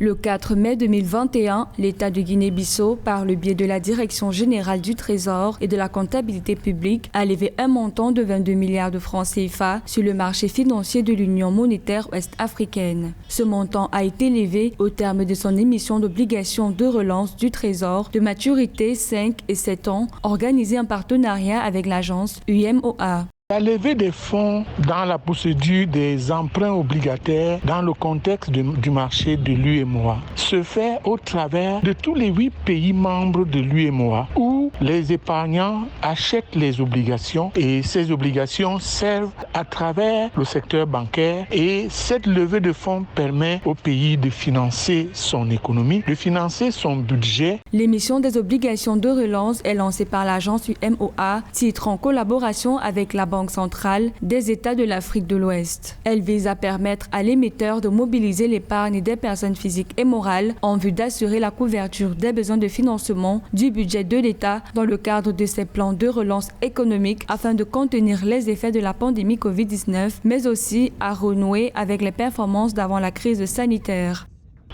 Le 4 mai 2021, l'État de Guinée-Bissau, par le biais de la Direction générale du Trésor et de la comptabilité publique, a levé un montant de 22 milliards de francs CFA sur le marché financier de l'Union monétaire ouest-africaine. Ce montant a été levé au terme de son émission d'obligations de relance du Trésor de maturité 5 et 7 ans, organisée en partenariat avec l'agence UMOA. La levée des fonds dans la procédure des emprunts obligataires dans le contexte du marché de l'UMOA se fait au travers de tous les 8 pays membres de l'UMOA où les épargnants achètent les obligations et ces obligations servent à travers le secteur bancaire et cette levée de fonds permet au pays de financer son économie, de financer son budget. L'émission des obligations de relance est lancée par l'agence UMOA, titre en collaboration avec la Banque centrale des États de l'Afrique de l'Ouest. Elle vise à permettre à l'émetteur de mobiliser l'épargne des personnes physiques et morales en vue d'assurer la couverture des besoins de financement du budget de l'État dans le cadre de ses plans de relance économique afin de contenir les effets de la pandémie Covid-19, mais aussi à renouer avec les performances d'avant la crise sanitaire.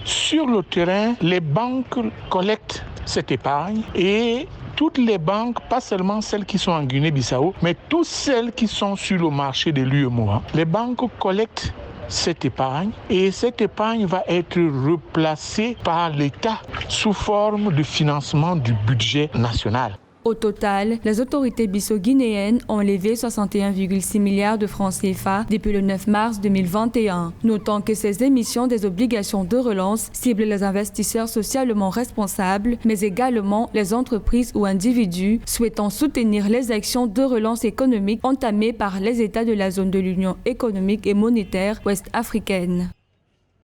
Sur le terrain, les banques collectent cette épargne et toutes les banques, pas seulement celles qui sont en Guinée-Bissau, mais toutes celles qui sont sur le marché de l'UMOA, les banques collectent cette épargne et cette épargne va être replacée par l'État sous forme de financement du budget national. Au total, les autorités bissau-guinéennes ont levé 61,6 milliards de francs CFA depuis le 9 mars 2021. Notons que ces émissions des obligations de relance ciblent les investisseurs socialement responsables, mais également les entreprises ou individus souhaitant soutenir les actions de relance économique entamées par les États de la zone de l'Union économique et monétaire ouest-africaine.